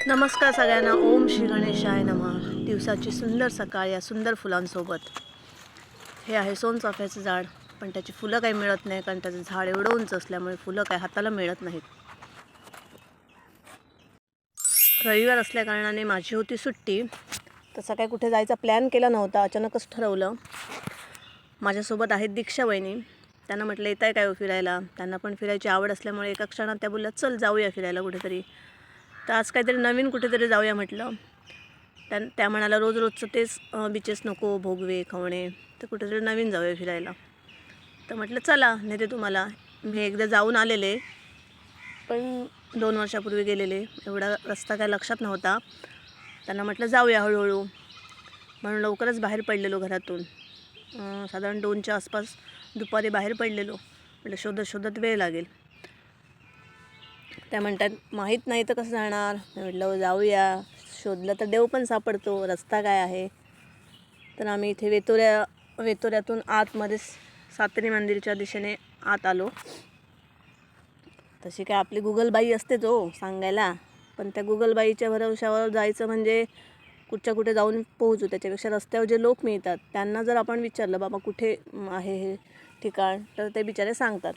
नमस्कार सगळ्यांना. ओम श्री गणेशाय नमः. दिवसाची सुंदर सकाळ या सुंदर फुलांसोबत. हे आहे सोनचाफ्याचं झाड, पण त्याची फुलं काही मिळत नाही कारण त्याचं झाड एवढं उंच असल्यामुळे फुलं काही हाताला मिळत नाहीत. रविवार असल्या कारणाने माझी होती सुट्टी. तसा काय कुठे जायचा प्लॅन केला नव्हता, अचानकच ठरवलं. माझ्यासोबत आहेत दीक्षा वहिनी. त्यांना म्हटलं येत आहे काय हो फिरायला. त्यांना पण फिरायची आवड असल्यामुळे एका क्षणात त्या बोलल्या चल जाऊया फिरायला कुठेतरी. तर आज काहीतरी नवीन कुठेतरी जाऊया म्हटलं. त्या म्हणाला रोज रोजचं तेच बीचेस नको, भोगवे खवणे, तर कुठेतरी नवीन जाऊया फिरायला. तर म्हटलं चला नेते तुम्हाला. मी एकदा जाऊन आलेले, पण 2 वर्षापूर्वी गेलेले. एवढा रस्ता काय लक्षात नव्हता. त्यांना म्हटलं जाऊया हळूहळू म्हणून लवकरच बाहेर पडलेलो घरातून. साधारण 2च्या आसपास दुपारी बाहेर पडलेलो. म्हटलं शोधत शोधत वेळ लागेल. त्या म्हणतात माहीत नाही तर कसं जाणार. म्हटलं जाऊया, शोधलं तर देव पण सापडतो. रस्ता काय आहे. तर आम्ही इथे वेतोऱ्यातून आतमध्ये सातेरी मंदिरच्या दिशेने आत आलो. तशी काय आपली गुगलबाई असतेच हो सांगायला, पण त्या गुगलबाईच्या भरवशावर जायचं म्हणजे कुठच्या कुठे जाऊन पोहोचू. त्याच्यापेक्षा रस्त्यावर जे लोक मिळतात त्यांना जर आपण विचारलं बाबा कुठे आहे हे ठिकाण, तर ते बिचारे सांगतात.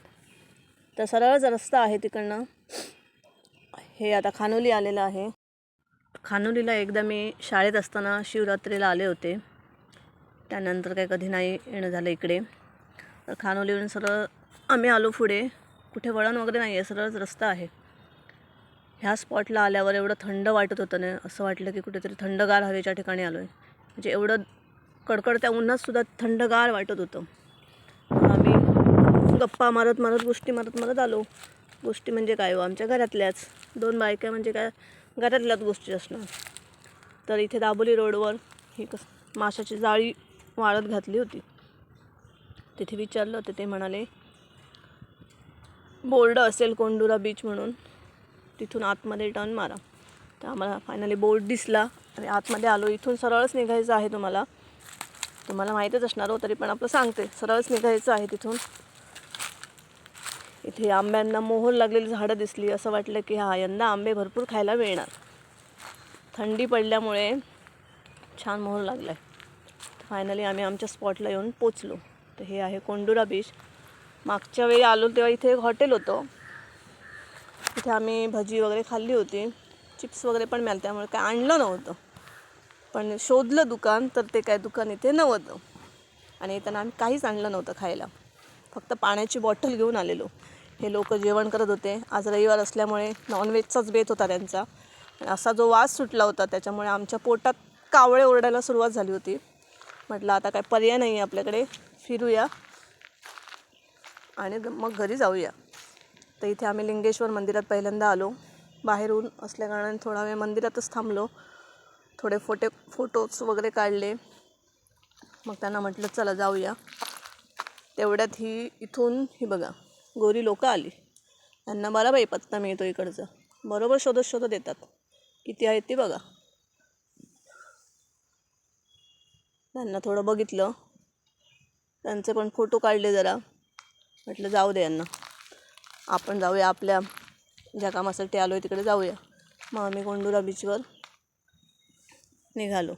तर सरळच रस्ता आहे तिकडनं. हे आता खानोली आलेलं आहे. खानोलीला एकदा मी शाळेत असताना शिवरात्रीला आले होते. त्यानंतर काय कधी नाही येणं झालं इकडे. तर खानोलीवरून सरळ आम्ही आलो पुढे. कुठे वळण वगैरे नाही आहे, सरळच रस्ता आहे. ह्या स्पॉटला आल्यावर एवढं थंड वाटत होतं ना, असं वाटलं की कुठेतरी थंडगार हवेच्या ठिकाणी आलो आहे. म्हणजे एवढं कडकडत्या उन्हातसुद्धा थंडगार वाटत होतं. आम्ही गप्पा मारत मारत गोष्टी मारत आलो. गोष्टी म्हणजे काय हो, आमच्या घरातल्याच 2 बायका म्हणजे काय घरातल्याच गोष्टी असणार. तर इथे दाबोली रोडवर ही माशाची जाळी वाळत घातली होती. तिथे विचारलं तर ते म्हणाले बोर्ड असेल कोंडुरा बीच म्हणून, तिथून आतमध्ये टर्न मारा. तर आम्हाला फायनली बोर्ड दिसला आणि आतमध्ये आलो. इथून सरळच निघायचं आहे. तुम्हाला माहीतच असणार हो, तरी पण आपलं सांगते. सरळच निघायचं आहे तिथून. इथे आंब्यांना मोहर लागलेली झाडं दिसली. असं वाटलं की यंदा आंबे भरपूर खायला मिळणार. थंडी पडल्यामुळे छान मोहर लागला आहे. फायनली आम्ही आमच्या स्पॉटला येऊन पोचलो. तर हे आहे कोंडुरा बीच. मागच्या वेळी आलो तेव्हा इथे एक हॉटेल होतं. इथे आम्ही भजी वगैरे खाल्ली होती. चिप्स वगैरे पण मिळाले, त्यामुळे काय आणलं नव्हतं. पण शोधलं दुकान, तर ते काय दुकान इथे नव्हतं. आणि येताना आम्ही काहीच आणलं नव्हतं खायला. फक्त पाण्याची बॉटल घेऊन आलेलो. हे लोक जेवण करत होते. आज रविवार असल्यामुळे नॉनव्हेजचाच बेत होता त्यांचा. असा जो वास सुटला होता त्याच्यामुळे आमच्या पोटात कावळे ओरडायला सुरुवात झाली होती. म्हटलं आता काय पर्याय नाही आहे आपल्याकडे, फिरूया आणि मग घरी जाऊया. तर इथे आम्ही लिंगेश्वर मंदिरात पहिल्यांदा आलो. बाहेरून असल्या कारणाने थोडा वेळ मंदिरातच थांबलो. थोडे फोटोज वगैरे काढले. मग त्यांना म्हटलं चला जाऊया. तेवढ्यात इथून बघा गोरी लोक आली. त्यांना बराबाई पत्ता मिळतो इकडचा. बरोबर शोधत शोधत येतात. किती आहेत ती बघा. त्यांना थोडं बघितलं, त्यांचे पण फोटो काढले जरा. म्हटलं जाऊ दे यांना, आपण जाऊया आपल्या ज्या कामासाठी आलो आहे तिकडे जाऊया. मग आम्ही कोंडुरा बीचवर निघालो.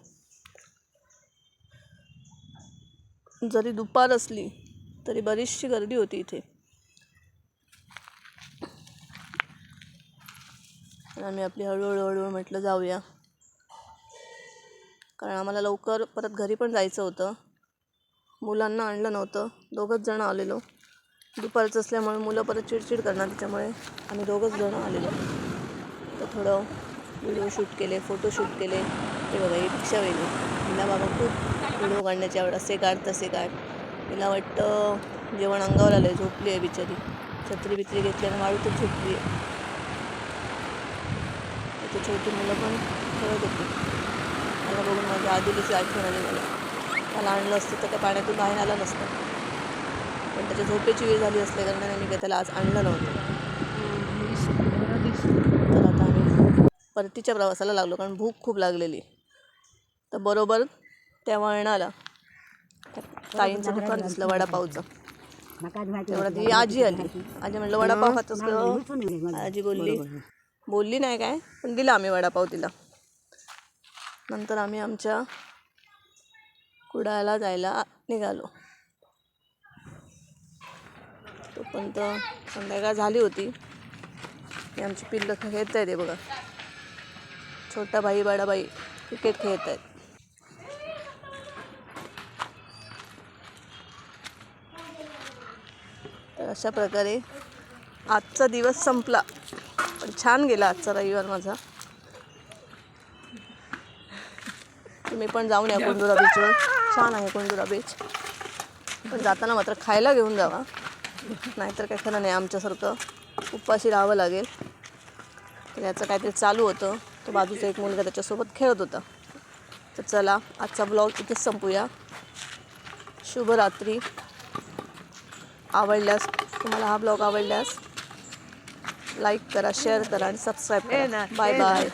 जरी दुपार असली तरी बरीचशी गर्दी होती इथे. आम्ही आपली हळूहळू म्हटलं जाऊया, कारण आम्हाला लवकर परत घरी पण जायचं होतं. मुलांना आणलं नव्हतं. 2घंच जण आलेलो. दुपारचं असल्यामुळे मुलं परत चिडचिड करणार, त्याच्यामुळे आम्ही 2घंच जण आलेलो. तर थोडं व्हिडिओ शूट केले, फोटो शूट केले. ते बघा ही दीक्षा वहिनी, तिला बाबा खूप व्हिडिओ काढण्याची आवड. असे काढ तसे काढ. तिला वाटतं जेवण अंगावर आलं आहे, झोपली आहे बिचारी. छत्री बित्री घेतल्यानं वाळूतच झोपली आहे. इथे छोटी मुलं पण खेळत होती. मला बघून माझ्या आदिलीची आठवण आली मला. त्याला आणलं असतं तर त्या पाण्यातून बाहेर आला नसतं, पण त्याच्या झोपेची वेळ झाली असल्या कारणाने मी काय त्याला आज आणलं नव्हतं. तर आता आम्ही परतीच्या प्रवासाला लागलो, कारण भूक खूप लागलेली. तर बरोबर त्या वळणाला ताईंचं दुकान दिसलं वडापावचं. तेवढ्यात ही आजी आली. आजी म्हटलं वडापाव खातोस का? आजी बोलली बोलली नाही काय, पण दिला आम्ही वडापाव तिला. नंतर आम्ही आमच्या कुडाळला जायला निघालो. तोपर्यंत संध्याकाळ झाली होती. ही आमची पिल्लं खेळत आहेत बघा. छोटा भाई बडा भाई क्रिकेट खेळत आहेत. तर अशा प्रकारे आजचा दिवस संपला. पण छान गेला आजचा रविवार माझा. तुम्ही पण जाऊन या कोंडुरा बीचवर. छान आहे कोंडुरा बीच. पण जाताना मात्र खायला घेऊन जावा, नाहीतर काय खरं नाही. आमच्यासारखं उपाशी राहावं लागेल. तर याचं काहीतरी चालू होतं. तो बाजूचा एक मुलगा त्याच्यासोबत खेळत होता. तर चला आजचा ब्लॉग इथेच संपूया. शुभरात्री. तुम्हाला हा ब्लॉग आवडल्यास लाईक करा, शेअर करा आणि सबस्क्राईब करा. Bye bye.